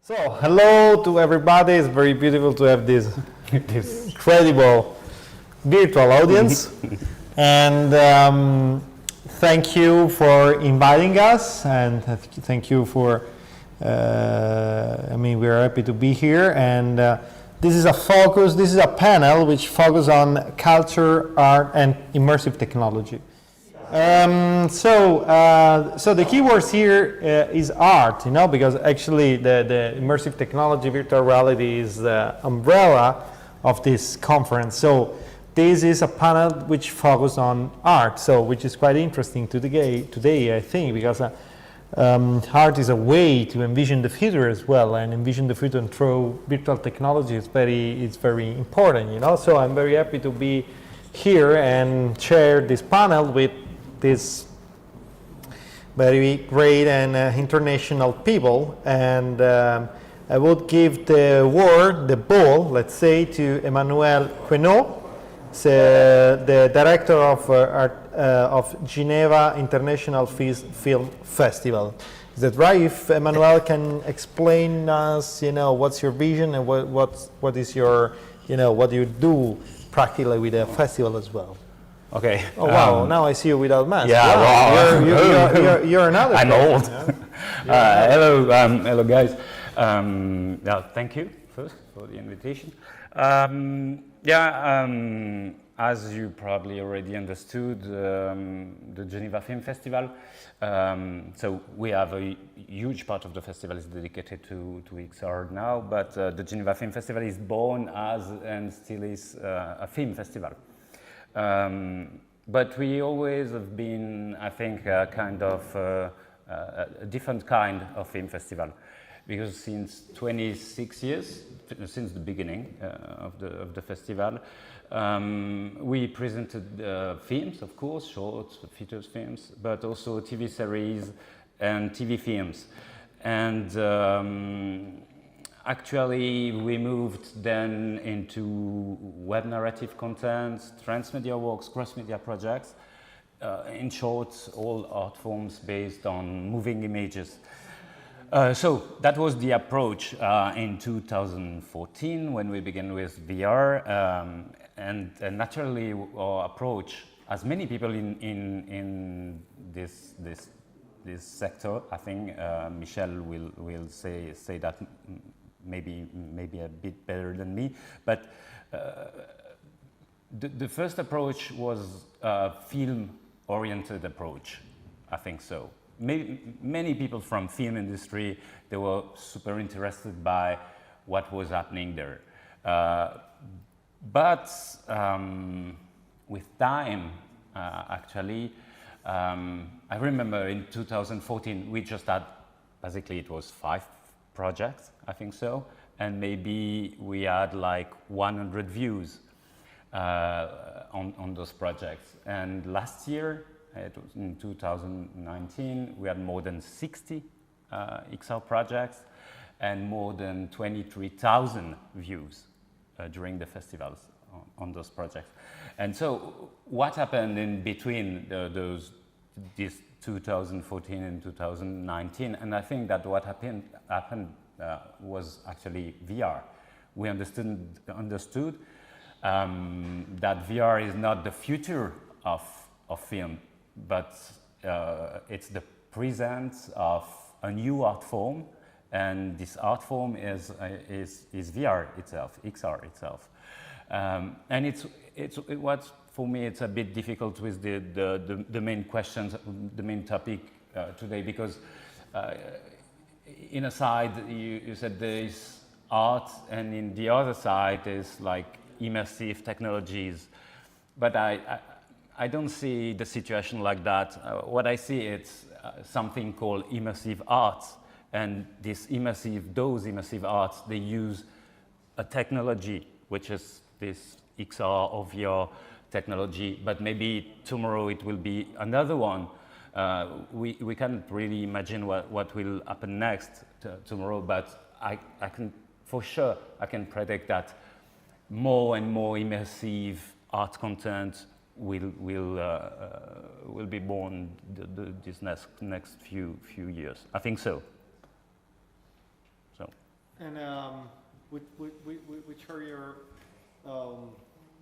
So, hello to everybody. It's very beautiful to have this incredible virtual audience. And thank you for inviting us. And thank you for, we're happy to be here. And this is a panel which focuses on culture, art, and immersive technology. So the keywords here is art, because actually the immersive technology, virtual reality is the umbrella of this conference. So this is a panel which focuses on art, which is quite interesting today, I think, because art is a way to envision the future as well, and envision the future through virtual technology is very important, So I'm very happy to be here and share this panel with these very great and international people, and I would give the ball, let's say, to Emmanuelle Cuénod, the director of GENEVA International Film Festival. Is that right? If Emmanuelle can explain us, what's your vision and what is your, what do you do practically with the festival as well? Okay. Oh wow! Now I see you without mask. Yeah. Wow. You're another. I'm guy, old. Hello guys. Thank you first for the invitation. As you probably already understood, the Geneva Film Festival. So we have a huge part of the festival is dedicated to XR now, but the Geneva Film Festival is born as and still is a film festival. But we always have been, I think, a kind of a different kind of film festival, because since 26 years, since the beginning of the festival, we presented films, of course, short features films, but also TV series and TV films. And actually, we moved then into web narrative content, transmedia works, cross-media projects. In short, all art forms based on moving images. So that was the approach in 2014 when we began with VR. And naturally, our approach, as many people in this sector, I think Michel will say that maybe a bit better than me, but the first approach was a film-oriented approach, I think so. Many people from film industry, they were super interested by what was happening there. But with time, actually, I remember in 2014, we just had, basically it was 5 projects, I think so, and maybe we had like 100 views on those projects. And last year, it was in 2019, we had more than 60 XR projects and more than 23,000 views during the festivals on those projects. And so what happened in between these 2014 and 2019, and I think that what happened was actually VR. We understood that VR is not the future of film, but it's the presence of a new art form, and this art form is VR itself, XR itself. And what for me it's a bit difficult with the main questions, the main topic today, because in a side you said there is art, and in the other side is like immersive technologies, but I don't see the situation like that. What I see it's something called immersive art, and those immersive arts, they use a technology which is this XR or VR technology, but maybe tomorrow it will be another one. We can't really imagine what will happen next tomorrow, but I can, for sure, I can predict that more and more immersive art content will be born this next few years. I think so. And which are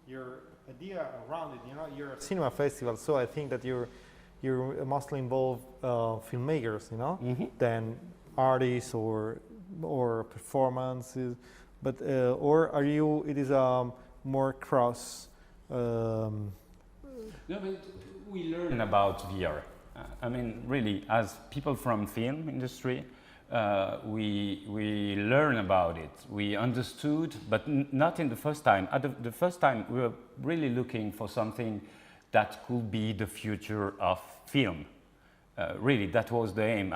your idea around it? You know, you're a cinema festival, so I think that you're mostly involve filmmakers, you know, than artists or performances. But or are you? It is more cross. No, but we learn about VR. I mean, really, as people from film industry, we learn about it. We understood, but not in the first time. At the first time, we were really looking for something that could be the future of film. Really, that was the aim,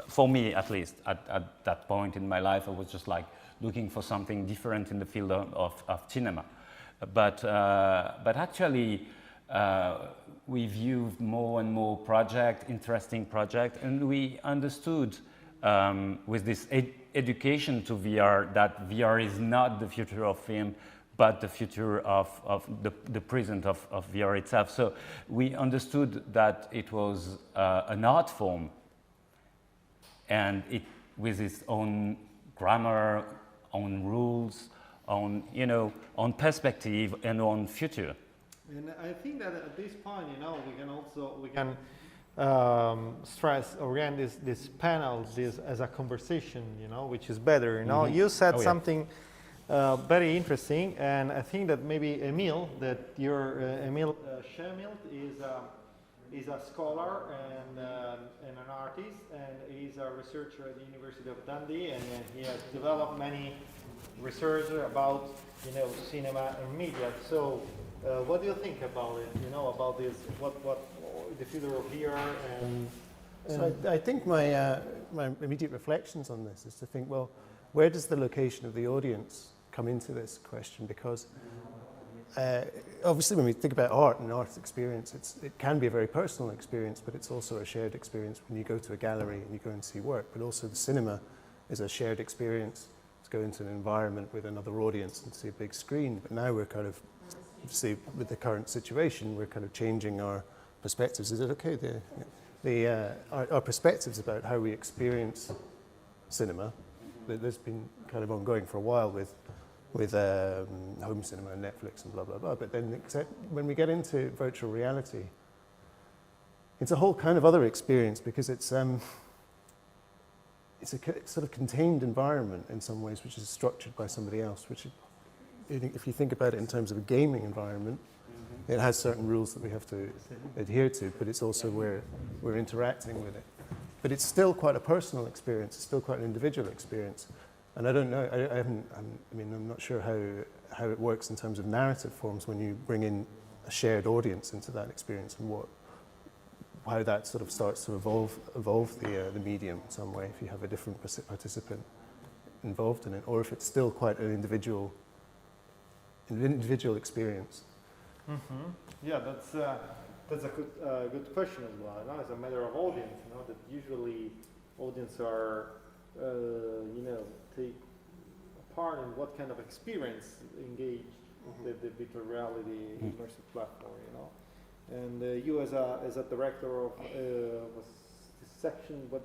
for me at least. At that point in my life, I was just like looking for something different in the field of cinema. But actually, we viewed more and more interesting projects, and we understood with this education to VR that VR is not the future of film, but the future of the present of VR itself. So we understood that it was an art form, and it with its own grammar, own rules, on perspective and on future. And I think that at this point, you know, we can stress again this panels as a conversation, you know, which is better. You know, you said something very interesting, and I think that maybe Emile, Emile Schemilt is a scholar and an artist, and he's a researcher at the University of Dundee, and he has developed many research about, you know, cinema and media. So what do you think about it? You know, about this, what the future of VR and so I think my immediate reflections on this is to think, well, where does the location of the audience come into this question? Because obviously when we think about art and art experience, it can be a very personal experience, but it's also a shared experience when you go to a gallery and you go and see work. But also the cinema is a shared experience to go into an environment with another audience and see a big screen. But now we're kind of, see, with the current situation, we're kind of changing our perspectives. Is it okay? Our perspectives about how we experience cinema, there's been kind of ongoing for a while with home cinema and Netflix and blah, blah, blah. But then when we get into virtual reality, it's a whole kind of other experience because it's a sort of contained environment in some ways, which is structured by somebody else, which if you think about it in terms of a gaming environment, it has certain rules that we have to adhere to, but it's also where we're interacting with it. But it's still quite a personal experience, it's still quite an individual experience. And I don't know, I'm not sure how it works in terms of narrative forms when you bring in a shared audience into that experience and how that sort of starts to evolve the medium in some way, if you have a different participant involved in it, or if it's still quite an individual experience. Mm-hmm. Yeah, that's a good question as well. You know, as a matter of audience, you know, that usually audience are take part in what kind of experience engage the virtual reality immersive platform. You know, and you as a director of this section, what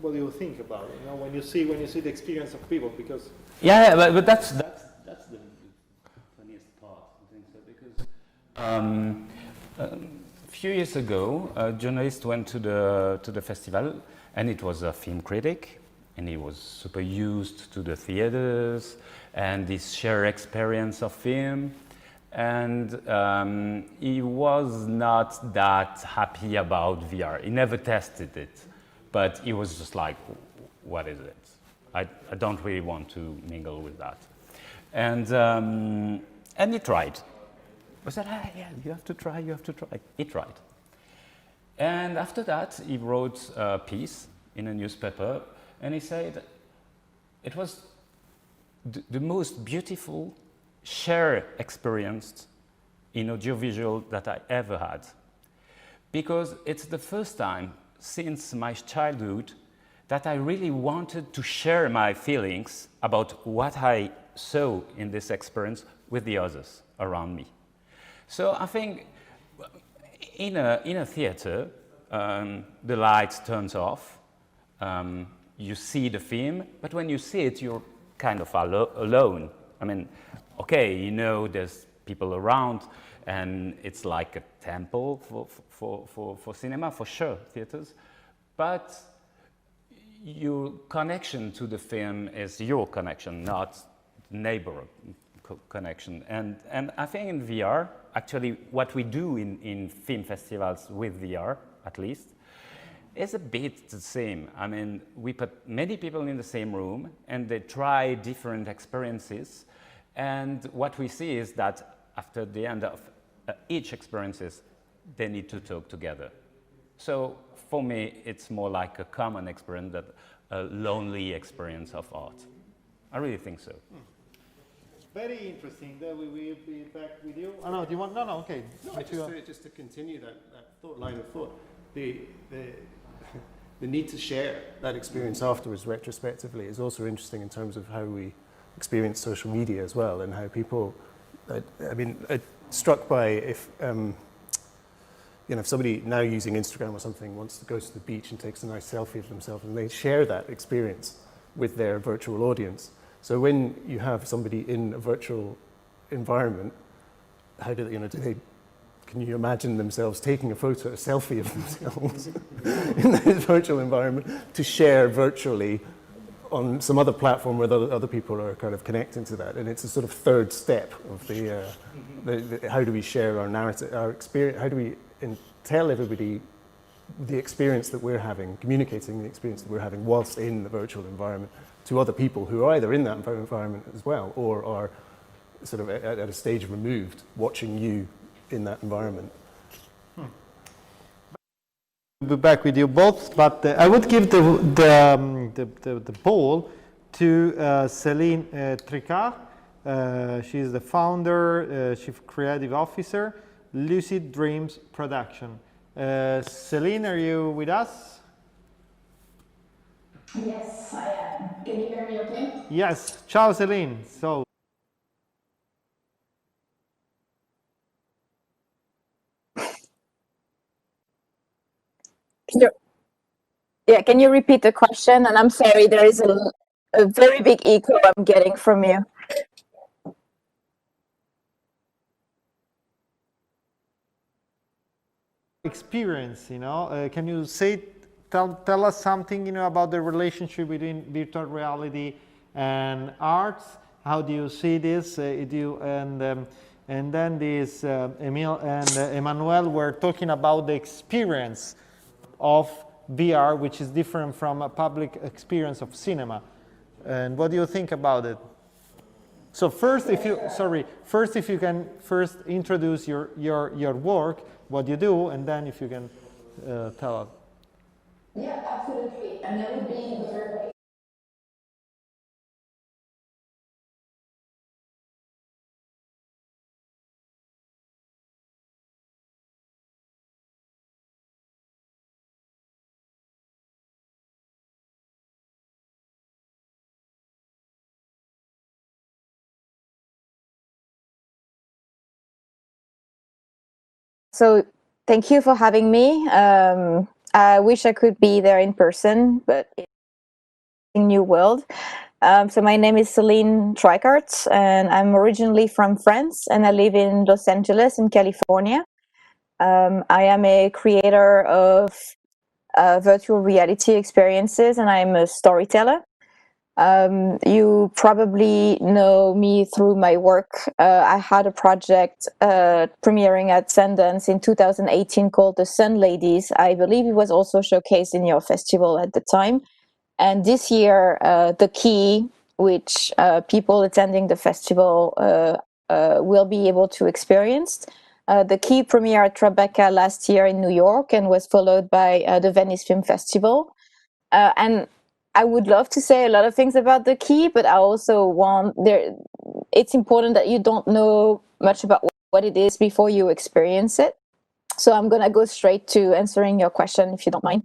do you think about it? You know, when you see the experience of people, because but that's the funniest part, I think so, because a few years ago, a journalist went to the festival, and it was a film critic, and he was super used to the theaters and this shared experience of film, and he was not that happy about VR. He never tested it, but he was just like, what is it? I don't really want to mingle with that. And he tried. I said, yeah, you have to try. He tried. And after that, he wrote a piece in a newspaper, and he said it was the most beautiful shared experience in audiovisual that I ever had. Because it's the first time since my childhood that I really wanted to share my feelings about what I saw in this experience with the others around me. So I think in a theater, the lights turns off, you see the film, but when you see it, you're kind of alone. I mean, okay, you know there's people around, and it's like a temple for cinema, for sure, theaters, but your connection to the film is your connection, not neighbor connection. And I think in VR, actually what we do in film festivals with VR, at least, is a bit the same. I mean, we put many people in the same room and they try different experiences. And what we see is that after the end of each experiences, they need to talk together. So for me, it's more like a common experience than a lonely experience of art. I really think so. Very interesting. That we will be back with you. Oh no, do you want? No, okay. No, just to continue that line of thought, the need to share that experience afterwards retrospectively is also interesting in terms of how we experience social media as well, and how people. I mean, struck by if somebody now using Instagram or something wants to go to the beach and takes a nice selfie of themselves, and they share that experience with their virtual audience. So when you have somebody in a virtual environment, how do they, can you imagine themselves taking a selfie of themselves in this virtual environment to share virtually on some other platform where other people are kind of connecting to that? And it's a sort of third step of the how do we share our narrative, our experience, how do we tell everybody the experience that we're having, communicating the experience that we're having whilst in the virtual environment to other people who are either in that environment as well or are sort of at a stage removed watching you in that environment. We'll be back with you both, but I would give the ball to Céline Tricard. She's the founder, Chief Creative Officer, Lucid Dreams Production. Céline, are you with us? Yes, I am. Can you hear me okay? Yes. Ciao, Céline. So. Can you repeat the question? And I'm sorry, there is a very big echo I'm getting from you. Experience, can you tell us something, about the relationship between virtual reality and arts? How do you see this? And then this Emile and Emmanuelle were talking about the experience of VR, which is different from a public experience of cinema. And what do you think about it? So first, if you can first introduce your work, what you do, and then if you can tell us. Yeah, absolutely. And that would be very. So thank you for having me. I wish I could be there in person, but it's a new world. So my name is Céline Tricard, and I'm originally from France, and I live in Los Angeles in California. I am a creator of virtual reality experiences, and I'm a storyteller. You probably know me through my work. I had a project premiering at Sundance in 2018 called The Sun Ladies. I believe it was also showcased in your festival at the time. And this year, The Key, which people attending the festival will be able to experience. The Key premiered at Tribeca last year in New York and was followed by the Venice Film Festival. And I would love to say a lot of things about The Key, but I also it's important that you don't know much about what it is before you experience it. So I'm going to go straight to answering your question, if you don't mind.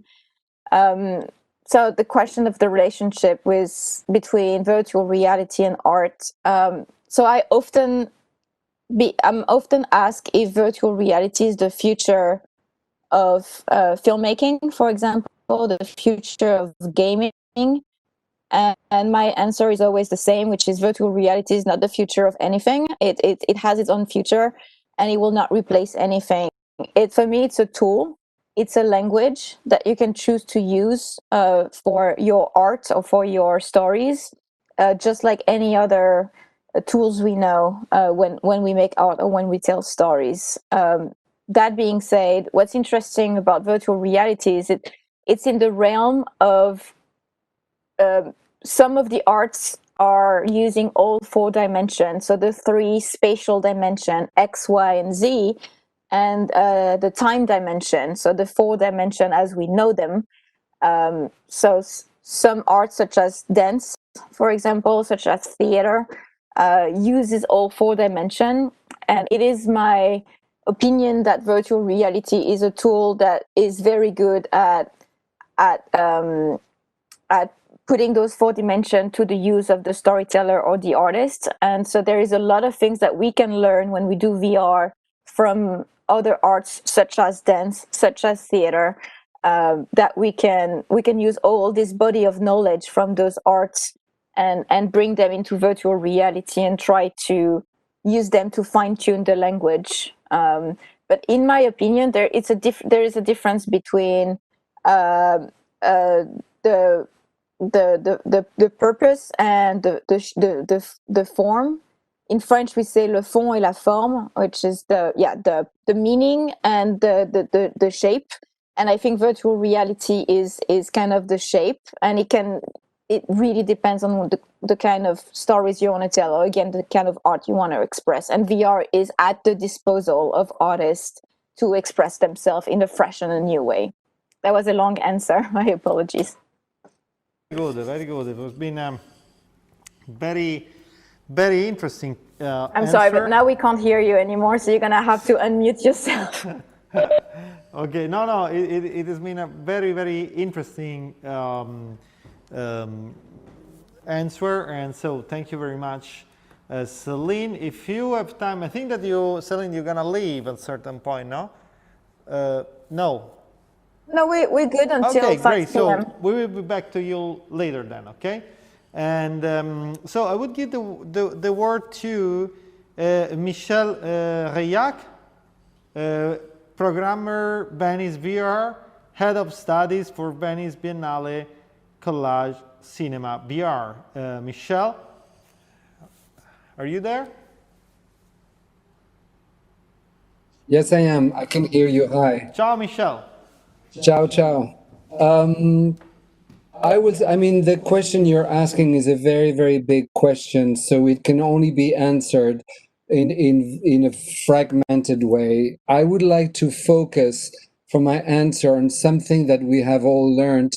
So the question of the relationship between virtual reality and art. So I'm often asked if virtual reality is the future of filmmaking, for example, the future of gaming, And my answer is always the same, which is virtual reality is not the future of anything. It has its own future, and it will not replace anything. For me, it's a tool. It's a language that you can choose to use for your art or for your stories, just like any other tools we know when we make art or when we tell stories. That being said, what's interesting about virtual reality is it's in the realm of some of the arts are using all 4 dimensions, so the 3 spatial dimension, X, Y, and Z, and the time dimension, so the 4 dimension as we know them. So some arts such as dance, for example, such as theater, uses all 4 dimension, and it is my opinion that virtual reality is a tool that is very good at putting those 4 dimensions to the use of the storyteller or the artist. And so there is a lot of things that we can learn when we do VR from other arts, such as dance, such as theater, that we can use all this body of knowledge from those arts and bring them into virtual reality and try to use them to fine-tune the language. But in my opinion, there is a difference between the purpose and the form. In French, we say le fond et la forme, which is the meaning and the shape. And I think virtual reality is kind of the shape, and it really depends on the kind of stories you want to tell, or again, the kind of art you want to express. And VR is at the disposal of artists to express themselves in a fresh and a new way. That was a long answer. My apologies. Good, very good. It has been very, very interesting. I'm sorry, but now we can't hear you anymore, so you're gonna have to unmute yourself. Okay, no, it has been a very, very interesting answer, and so thank you very much, Celine. If you have time, I think that Celine, you're gonna leave at a certain point, no? No. No, we're good until okay, 5 great. p.m. So we will be back to you later then, okay? And so I would give the word to Michel Reilhac, programmer, Venice VR, head of studies for Venice Biennale Collage Cinema VR. Michel, are you there? Yes, I am. I can hear you. Hi. Ciao, Michel. Ciao, ciao. I mean, the question you're asking is a very, very big question, so it can only be answered in a fragmented way. I would like to focus for my answer on something that we have all learned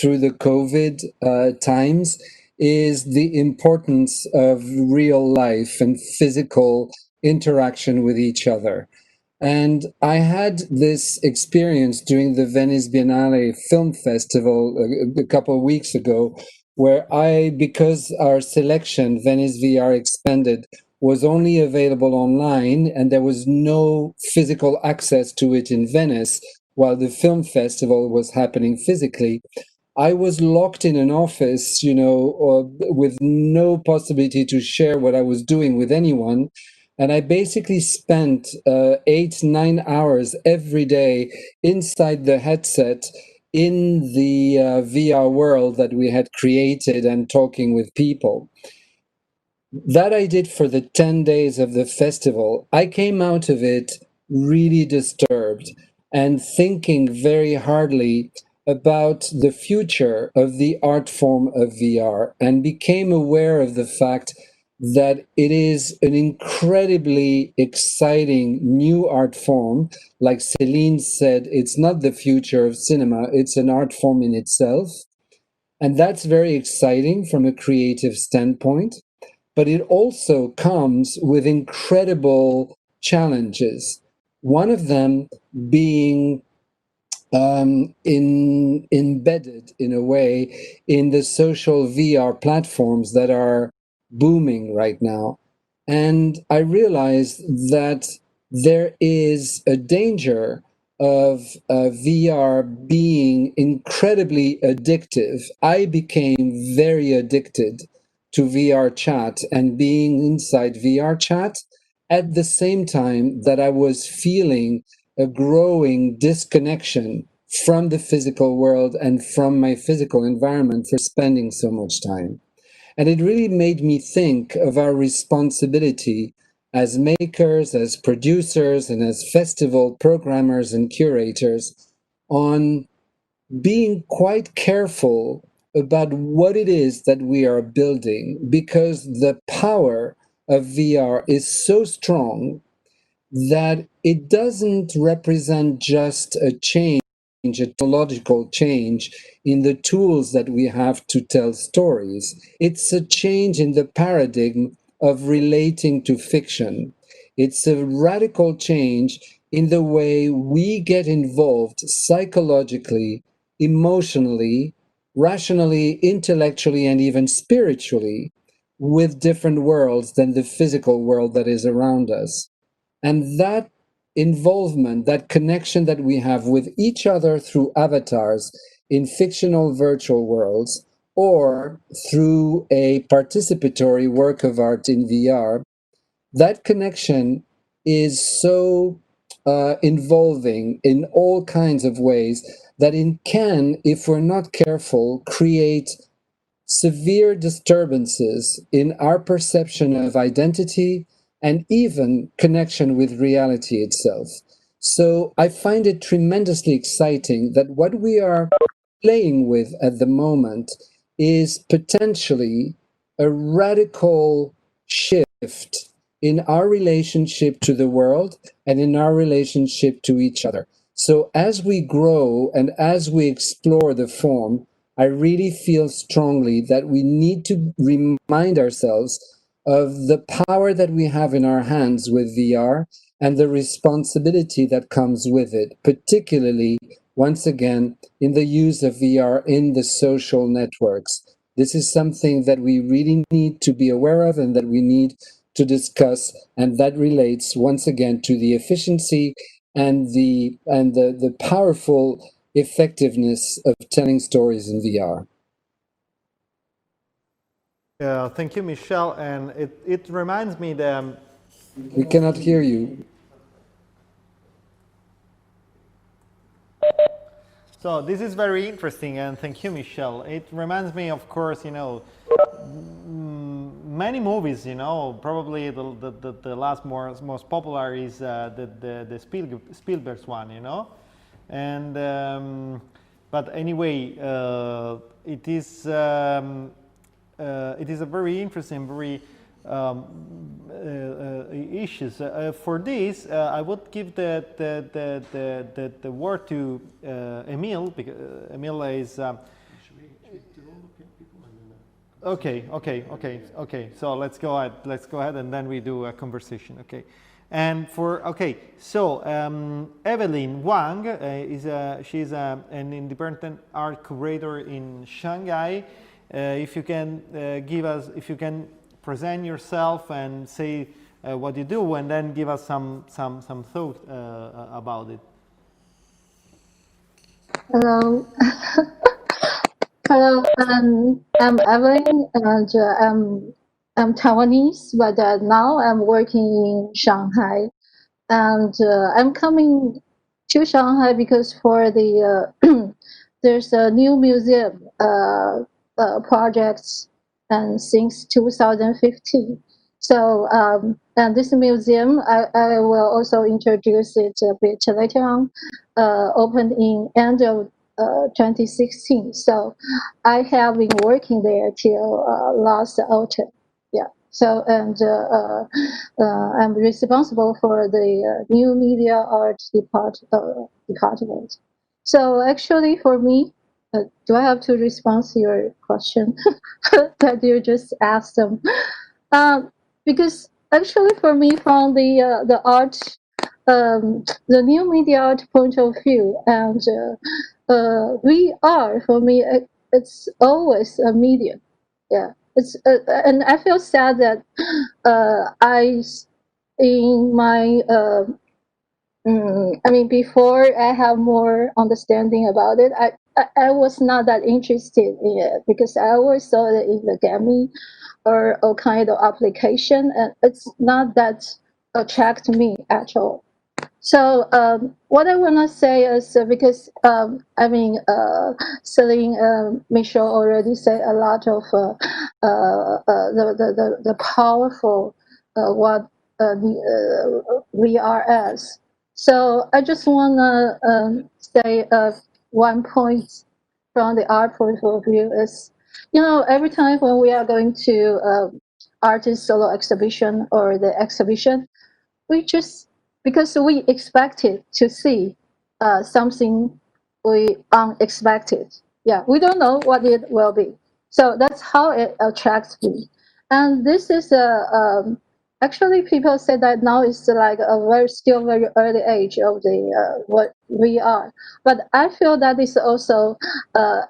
through the COVID times, is the importance of real life and physical interaction with each other. And I had this experience during the Venice Biennale Film Festival a couple of weeks ago, where because our selection, Venice VR Expanded, was only available online and there was no physical access to it in Venice while the film festival was happening physically, I was locked in an office, with no possibility to share what I was doing with anyone. And I basically spent 8-9 hours every day inside the headset in the VR world that we had created and talking with people. That I did for the 10 days of the festival. I came out of it really disturbed and thinking very hardly about the future of the art form of VR, and became aware of the fact that it is an incredibly exciting new art form. Like Celine said, it's not the future of cinema, it's an art form in itself. And that's very exciting from a creative standpoint. But it also comes with incredible challenges. One of them being embedded in a way in the social VR platforms that are booming right now. And I realized that there is a danger of VR being incredibly addictive. I became very addicted to VR chat and being inside VR chat at the same time that I was feeling a growing disconnection from the physical world and from my physical environment for spending so much time. And it really made me think of our responsibility as makers, as producers, and as festival programmers and curators on being quite careful about what it is that we are building, because the power of VR is so strong that it doesn't represent just a change, a technological change in the tools that we have to tell stories. It's a change in the paradigm of relating to fiction. It's a radical change in the way we get involved psychologically, emotionally, rationally, intellectually, and even spiritually with different worlds than the physical world that is around us. And that involvement, that connection that we have with each other through avatars in fictional virtual worlds or through a participatory work of art in VR, that connection is so involving in all kinds of ways that it can, if we're not careful, create severe disturbances in our perception of identity and even connection with reality itself. So I find it tremendously exciting that what we are playing with at the moment is potentially a radical shift in our relationship to the world and in our relationship to each other. So as we grow and as we explore the form, I really feel strongly that we need to remind ourselves of the power that we have in our hands with VR and the responsibility that comes with it, particularly, once again, in the use of VR in the social networks. This is something that we really need to be aware of and that we need to discuss, and that relates, once again, to the efficiency and the powerful effectiveness of telling stories in VR. Thank you, Michel. And it reminds me that we cannot hear you. So this is very interesting, and thank you, Michel. It reminds me, of course, many movies. Probably the last most popular is the Spielberg's one. And but anyway, it is a very interesting, very issues. For this, I would give the word to Emile, because Emile is. Okay. So let's go ahead, and then we do a conversation. Okay. And so Evelyn Wang she's an independent art curator in Shanghai. If you can if you can present yourself and say what you do, and then give us some thought about it. Hello. Hello, I'm Evelyn, and I'm Taiwanese, but now I'm working in Shanghai, and I'm coming to Shanghai because for the there's a new museum projects, and since 2015. So and this museum, I will also introduce it a bit later on. Opened in end of 2016. So I have been working there till last autumn. Yeah. So and I'm responsible for the new media art department. So actually, for me, do I have to respond to your question that you just asked them? Because actually, for me, from the art, the new media art point of view, and VR for me, it's always a medium. Yeah, it's and I feel sad that I in my I mean, before I have more understanding about it, I was not that interested in it because I always saw it in the gaming or a kind of application, and it's not that attract me at all. So what I want to say is because I mean, Celine, Michel already said a lot of the powerful what the VRS. So I just want to say one point from the art point of view is, you know, every time when we are going to artist solo exhibition or the exhibition, we just because we expected to see something we unexpected. Yeah, we don't know what it will be. So that's how it attracts me. And this is actually people say that now it's like a still very early age of the what we are. But I feel that is also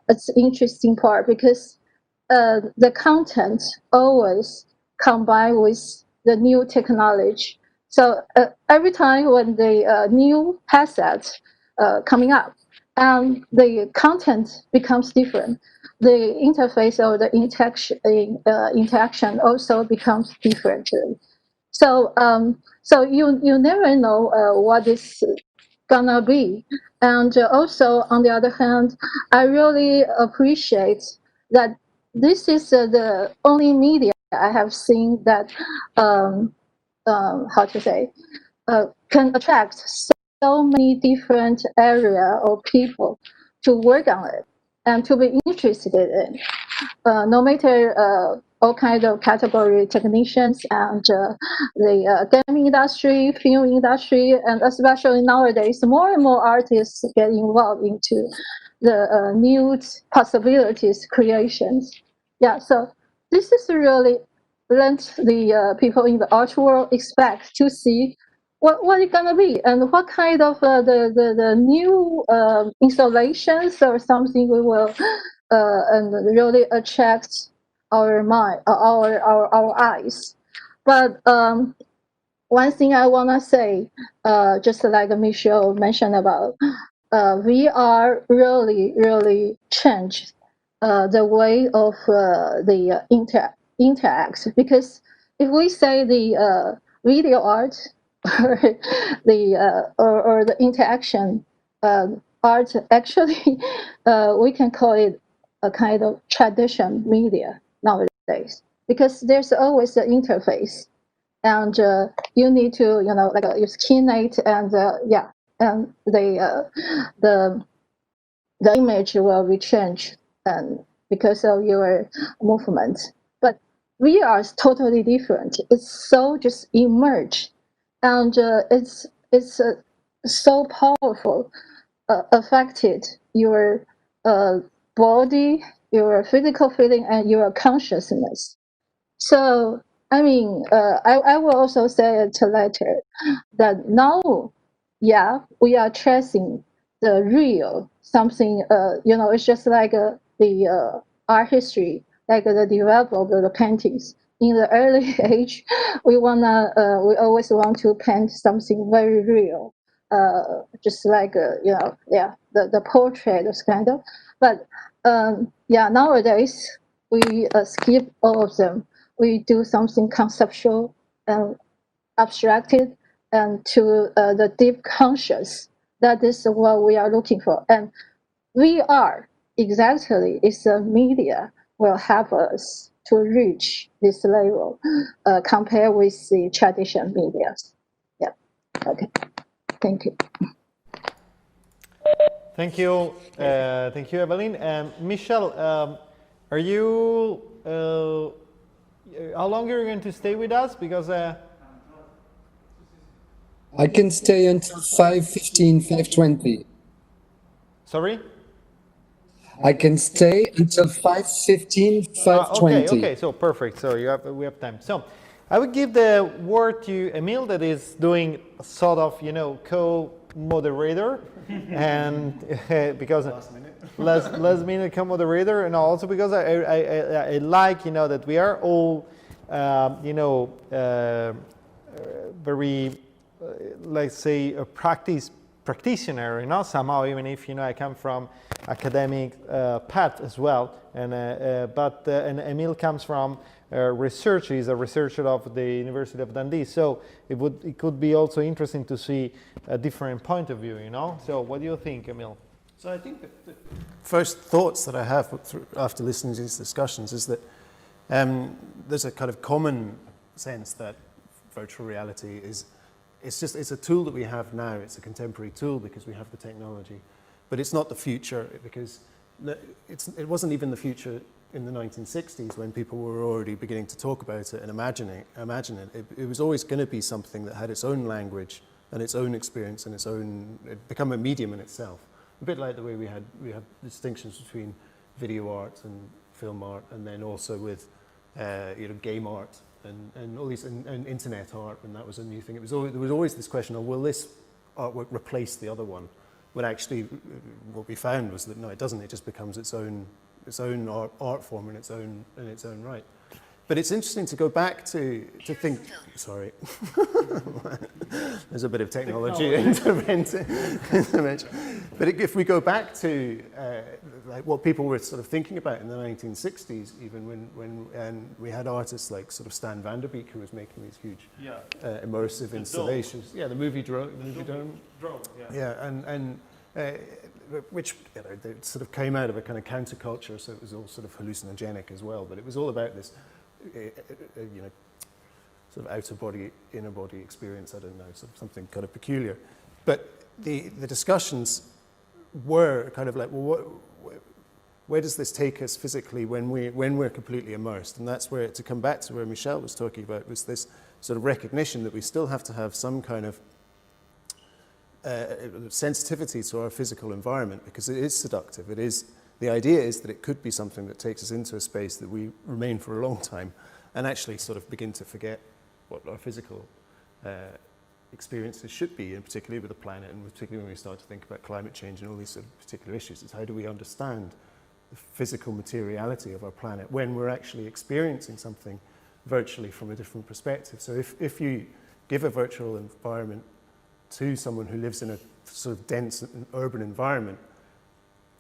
it's interesting part because the content always combine with the new technology. So every time when the new headset coming up, and the content becomes different, the interface or the interaction also becomes different. So so you never know what is gonna be. And also on the other hand, I really appreciate that this is the only media I have seen that how to say can attract so many different area or people to work on it and to be interested in. No matter all kinds of category technicians and the gaming industry, film industry, and especially nowadays, more and more artists get involved into the new possibilities creations. Yeah, so this is really let the people in the art world expect to see what it's gonna be and what kind of the new installations or something we will and really attract our mind, our eyes. But one thing I wanna say, just like Michel mentioned about, we are really changed the way of the interact because if we say the video art or or the interaction art, actually we can call it a kind of tradition media nowadays because there's always an interface and you need to like use keynote and yeah, and the image will be changed and because of your movement. But VR is totally different. It's so just emerged and it's so powerful, affected your body, your physical feeling, and your consciousness. So, I mean, I will also say it later that now, yeah, we are tracing the real something. It's just like the art history, like the development of the paintings. In the early age, we we always want to paint something very real, just like the portrait, this kind of. But yeah, nowadays we skip all of them. We do something conceptual and abstracted and to the deep conscious. That is what we are looking for. And VR exactly is a media will help us to reach this level compared with the traditional media. Yeah. Okay. Thank you. Thank you, Evelyn. Michel, are you? How long are you going to stay with us? Because I can stay until 5:15, 5:20. Sorry. I can stay until 5:15, 5:20. Okay, so perfect. So we have time. So I would give the word to Emile, that is doing sort of co-moderator, and because last minute co-moderator, and also because I like that we are all very let's say, a practitioner, you know, somehow, even if, you know, I come from academic path as well, and Emile comes from research. He's a researcher of the University of Dundee, so it could be also interesting to see a different point of view, you know. So what do you think, Emile? So I think that the first thoughts that I have after listening to these discussions is that there's a kind of common sense that virtual reality it's a tool that we have now. It's a contemporary tool because we have the technology, but it's not the future, because it wasn't even the future in the 1960s when people were already beginning to talk about it and imagine it. It was always going to be something that had its own language and its own experience and it become a medium in itself. A bit like the way we have distinctions between video art and film art, and then also with game art and all these and internet art, and that was a new thing. There was always this question of, will this artwork replace the other one? When actually what we found was that no, it doesn't. It just becomes its own art form in its own right. But it's interesting to go back to think. Sorry, there's a bit of technology intervention. But if we go back to like what people were sort of thinking about in the 1960s, even when we had artists like sort of Stan van der Beek, who was making these huge immersive installations. Yeah, the movie Drone. Which they sort of came out of a kind of counterculture, so it was all sort of hallucinogenic as well. But it was all about this. Sort of outer body, inner body experience. I don't know, sort of something kind of peculiar. But the discussions were kind of like, well, where does this take us physically when we're completely immersed? And that's where, to come back to where Michel was talking about, was this sort of recognition that we still have to have some kind of sensitivity to our physical environment, because it is seductive. The idea is that it could be something that takes us into a space that we remain for a long time and actually sort of begin to forget what our physical experiences should be, and particularly with the planet, and particularly when we start to think about climate change and all these sort of particular issues. It's how do we understand the physical materiality of our planet when we're actually experiencing something virtually from a different perspective. So if you give a virtual environment to someone who lives in a sort of dense and urban environment,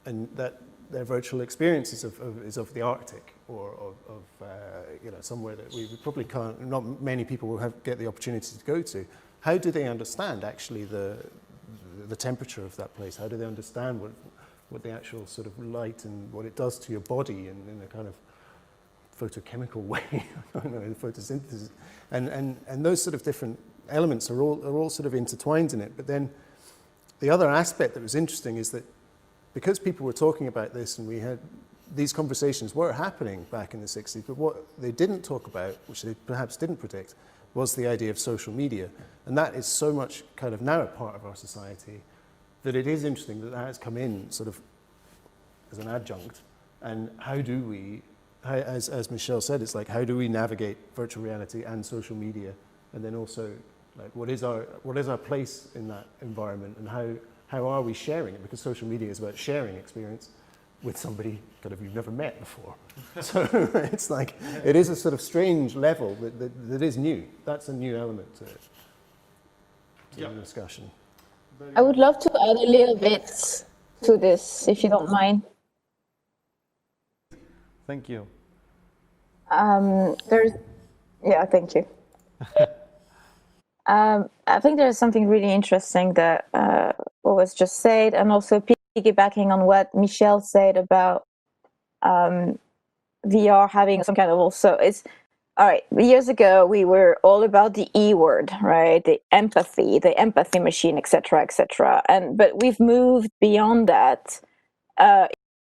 and that their virtual experience is of the Arctic or of somewhere that we probably can't, not many people will get the opportunity to go to. How do they understand actually the temperature of that place? How do they understand what the actual sort of light and what it does to your body in a kind of photochemical way? I don't know, photosynthesis, and those sort of different elements are all sort of intertwined in it. But then the other aspect that was interesting is that because people were talking about this, and we had these conversations were happening back in the 60s, but what they didn't talk about, which they perhaps didn't predict, was the idea of social media. And that is so much kind of now a part of our society that it is interesting that that has come in sort of as an adjunct. And how do we, as Michel said, it's like, how do we navigate virtual reality and social media? And then also, like, what is our place in that environment, and how are we sharing it? Because social media is about sharing experience with somebody kind of you've never met before. So it's like, it is a sort of strange level that is new. That's a new element to the discussion. I would love to add a little bit to this, if you don't mind. Thank you. Thank you. I think there's something really interesting that what was just said, and also piggybacking on what Michel said about VR having some kind of also, it's all right. Years ago, we were all about the E word, right? The empathy machine, etc., etc. But we've moved beyond that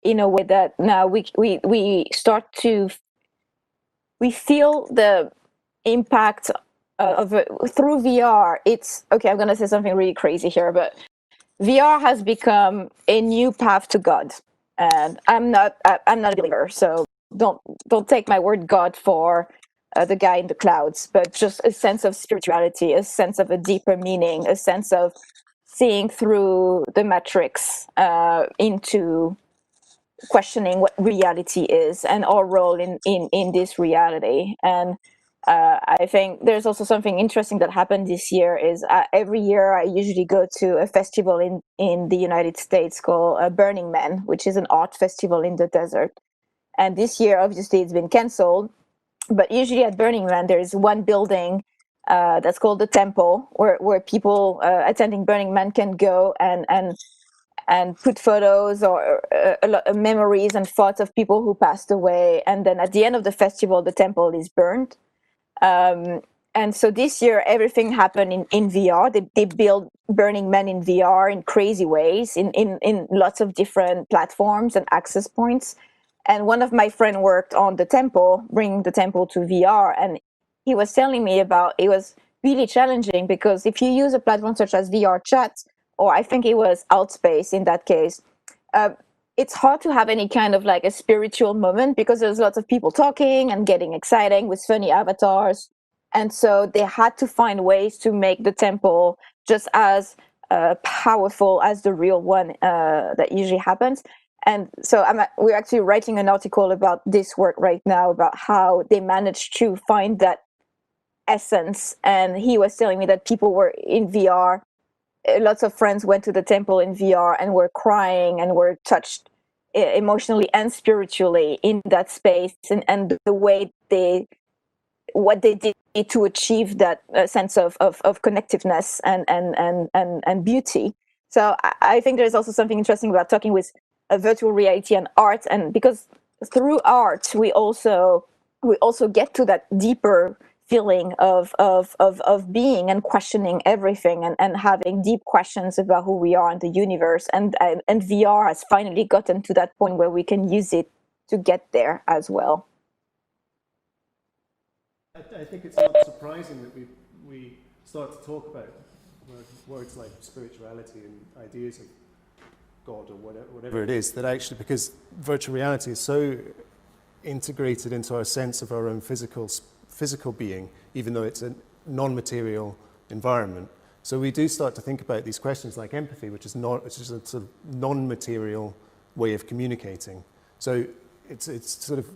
in a way that now we start to feel the impact of it through VR. It's okay. I'm going to say something really crazy here, but VR has become a new path to God, and I'm not a believer, so don't take my word God for the guy in the clouds, but just a sense of spirituality, a sense of a deeper meaning, a sense of seeing through the matrix into questioning what reality is and our role in this reality. And I think there's also something interesting that happened this year is every year I usually go to a festival in the United States called Burning Man, which is an art festival in the desert. And this year, obviously, it's been canceled. But usually at Burning Man, there is one building that's called the Temple, where people attending Burning Man can go and put photos or memories and thoughts of people who passed away. And then at the end of the festival, the temple is burned. And so this year, everything happened in VR. They built Burning Man in VR in crazy ways, in lots of different platforms and access points. And one of my friends worked on the temple, bringing the temple to VR. And he was telling me about it was really challenging because if you use a platform such as VR Chat, or I think it was Outspace in that case, it's hard to have any kind of like a spiritual moment because there's lots of people talking and getting exciting with funny avatars. And so they had to find ways to make the temple just as powerful as the real one that usually happens. And so we're actually writing an article about this work right now about how they managed to find that essence. And he was telling me that people were in VR. Lots of friends went to the temple in VR and were crying and were touched emotionally and spiritually in that space, and the way what they did to achieve that sense of connectiveness and beauty. So I think there's also something interesting about talking with virtual reality and art, and because through art we also get to that deeper feeling of being and questioning everything and having deep questions about who we are in the universe, and VR has finally gotten to that point where we can use it to get there as well. I think it's not surprising that we start to talk about words like spirituality and ideas of God or whatever it is, that actually, because virtual reality is so integrated into our sense of our own physical being, even though it's a non-material environment. So we do start to think about these questions like empathy, which is a sort of non-material way of communicating. So it's sort of,